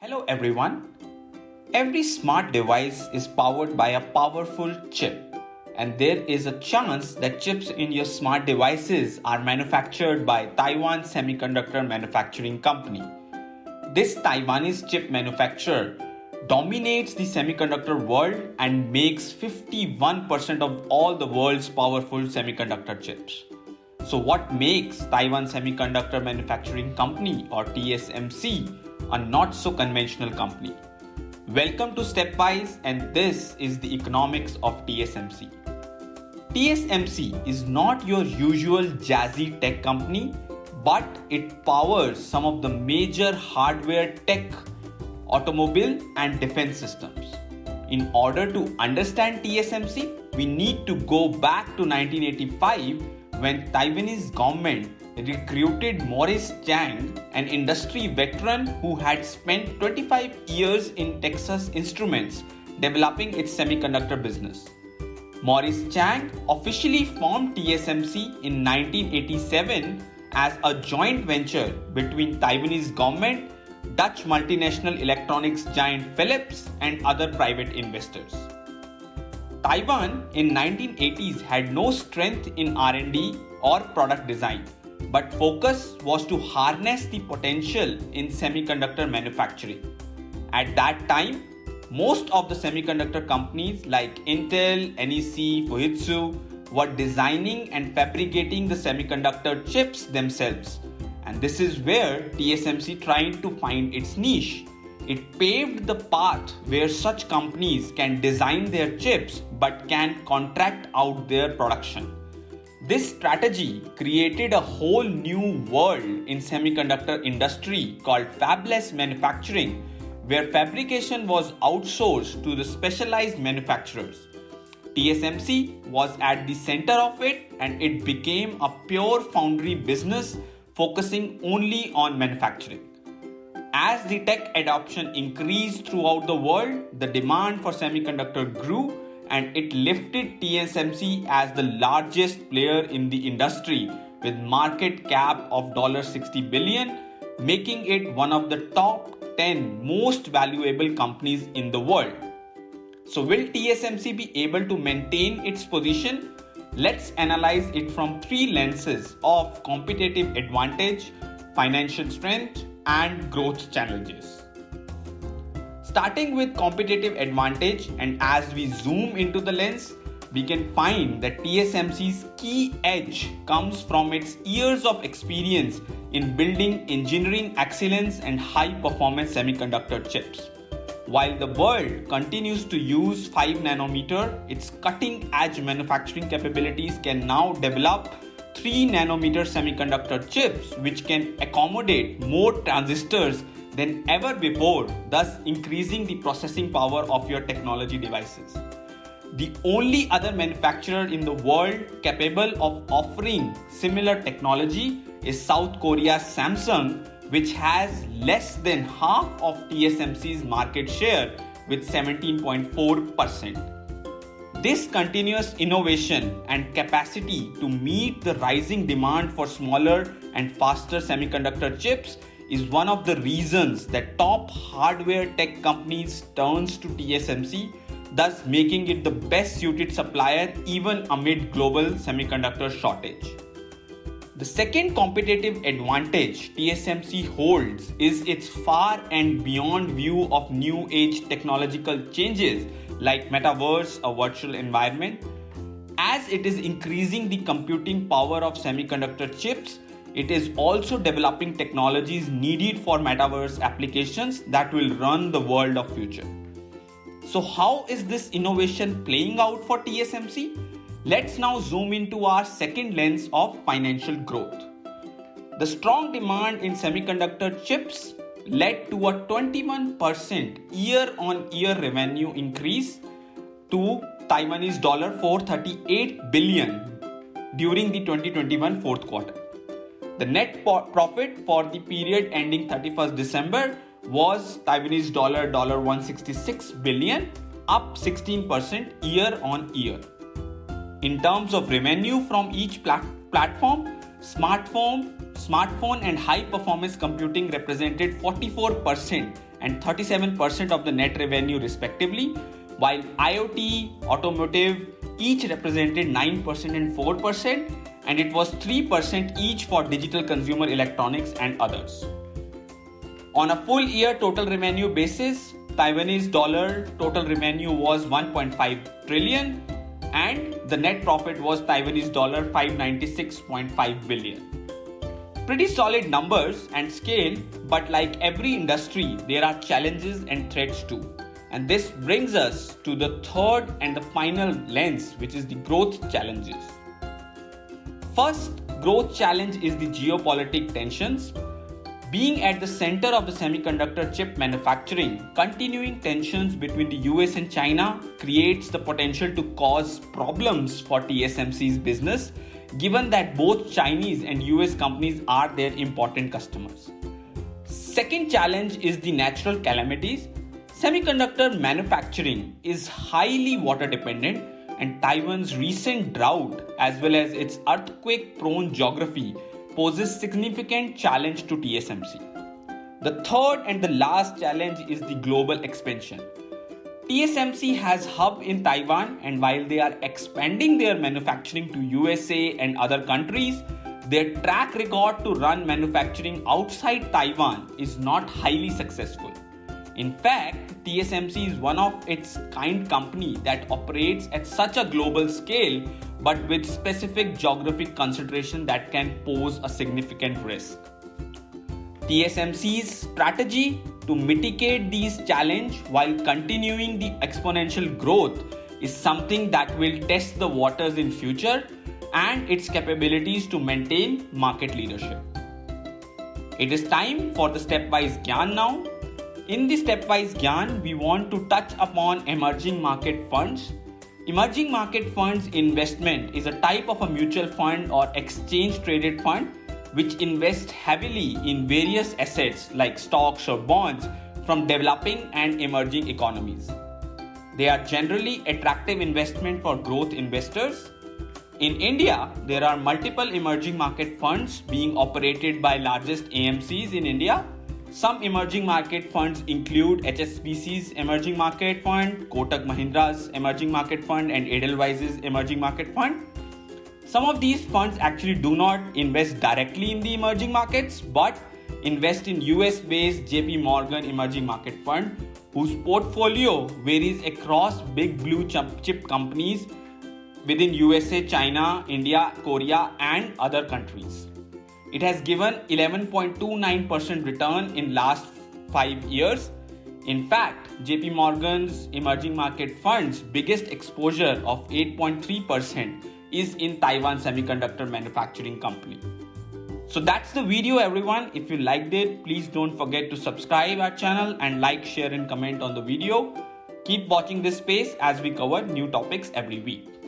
Hello everyone. Every smart device is powered by a powerful chip, and there is a chance that chips in your smart devices are manufactured by Taiwan Semiconductor manufacturing company. This Taiwanese chip manufacturer dominates the semiconductor world and makes 51% of all the world's powerful semiconductor chips. So what makes Taiwan Semiconductor Manufacturing Company or TSMC a not so conventional company? Welcome to Stepwise, and this is the economics of TSMC. TSMC is not your usual jazzy tech company, but it powers some of the major hardware tech, automobile and defense systems. In order to understand TSMC, we need to go back to 1985 when Taiwanese government recruited Maurice Chang, an industry veteran who had spent 25 years in Texas Instruments developing its semiconductor business. Maurice Chang officially formed TSMC in 1987 as a joint venture between Taiwanese government, Dutch multinational electronics giant Philips, and other private investors. Taiwan in 1980s had no strength in R&D or product design, but focus was to harness the potential in semiconductor manufacturing. At that time, most of the semiconductor companies like Intel, NEC, Fujitsu were designing and fabricating the semiconductor chips themselves. And this is where TSMC tried to find its niche. It paved the path where such companies can design their chips but can contract out their production. This strategy created a whole new world in semiconductor industry called fabless manufacturing, where fabrication was outsourced to the specialized manufacturers. TSMC was at the center of it, and it became a pure foundry business focusing only on manufacturing. As the tech adoption increased throughout the world, the demand for semiconductor grew, and it lifted TSMC as the largest player in the industry with market cap of $60 billion, making it one of the top 10 most valuable companies in the world. So will TSMC be able to maintain its position? Let's analyze it from three lenses of competitive advantage, financial strength, and growth challenges. Starting with competitive advantage, and as we zoom into the lens, we can find that TSMC's key edge comes from its years of experience in building engineering excellence and high-performance semiconductor chips. While the world continues to use 5 nanometer, its cutting-edge manufacturing capabilities can now develop 3 nanometer semiconductor chips, which can accommodate more transistors than ever before, thus increasing the processing power of your technology devices. The only other manufacturer in the world capable of offering similar technology is South Korea's Samsung, which has less than half of TSMC's market share with 17.4%. This continuous innovation and capacity to meet the rising demand for smaller and faster semiconductor chips is one of the reasons that top hardware tech companies turns to TSMC, thus making it the best suited supplier even amid global semiconductor shortage. The second competitive advantage TSMC holds is its far and beyond view of new age technological changes like metaverse, a virtual environment. As it is increasing the computing power of semiconductor chips, it is also developing technologies needed for metaverse applications that will run the world of future. So how is this innovation playing out for TSMC? Let's now zoom into our second lens of financial growth. The strong demand in semiconductor chips led to a 21% year-on-year revenue increase to Taiwanese $438 billion during the 2021 fourth quarter. The net profit for the period ending 31st December was Taiwanese $166 billion, up 16% year on year. In terms of revenue from each platform, smartphone and high performance computing represented 44% and 37% of the net revenue respectively, while IoT, automotive each represented 9% and 4%, and it was 3% each for digital consumer electronics and others. On a full year total revenue basis, Taiwanese dollar total revenue was 1.5 trillion and the net profit was Taiwanese dollar 596.5 billion. Pretty solid numbers and scale, but like every industry, there are challenges and threats too. And this brings us to the third and the final lens, which is the growth challenges. First growth challenge is the geopolitical tensions. Being at the center of the semiconductor chip manufacturing, continuing tensions between the US and China creates the potential to cause problems for TSMC's business, given that both Chinese and US companies are their important customers. Second challenge is the natural calamities. Semiconductor manufacturing is highly water dependent, and Taiwan's recent drought as well as its earthquake-prone geography poses significant challenge to TSMC. The third and the last challenge is the global expansion. TSMC has hub in Taiwan, and while they are expanding their manufacturing to USA and other countries, their track record to run manufacturing outside Taiwan is not highly successful. In fact, TSMC is one of its kind company that operates at such a global scale but with specific geographic consideration that can pose a significant risk. TSMC's strategy to mitigate these challenges while continuing the exponential growth is something that will test the waters in future and its capabilities to maintain market leadership. It is time for the stepwise Gyan now. In the stepwise Gyan, we want to touch upon emerging market funds. Emerging market funds investment is a type of a mutual fund or exchange traded fund which invests heavily in various assets like stocks or bonds from developing and emerging economies. They are generally attractive investment for growth investors. In India, there are multiple emerging market funds being operated by largest AMCs in India. Some emerging market funds include HSBC's Emerging Market Fund, Kotak Mahindra's Emerging Market Fund, and Edelweiss's Emerging Market Fund. Some of these funds actually do not invest directly in the emerging markets, but invest in US-based JP Morgan Emerging Market Fund, whose portfolio varies across big blue chip companies within USA, China, India, Korea, and other countries. It has given 11.29% return in last 5 years. In fact, JP Morgan's emerging market fund's biggest exposure of 8.3% is in Taiwan Semiconductor manufacturing company. So that's the video, everyone. If you liked it, please don't forget to subscribe our channel and like, share and comment on the video. Keep watching this space as we cover new topics every week.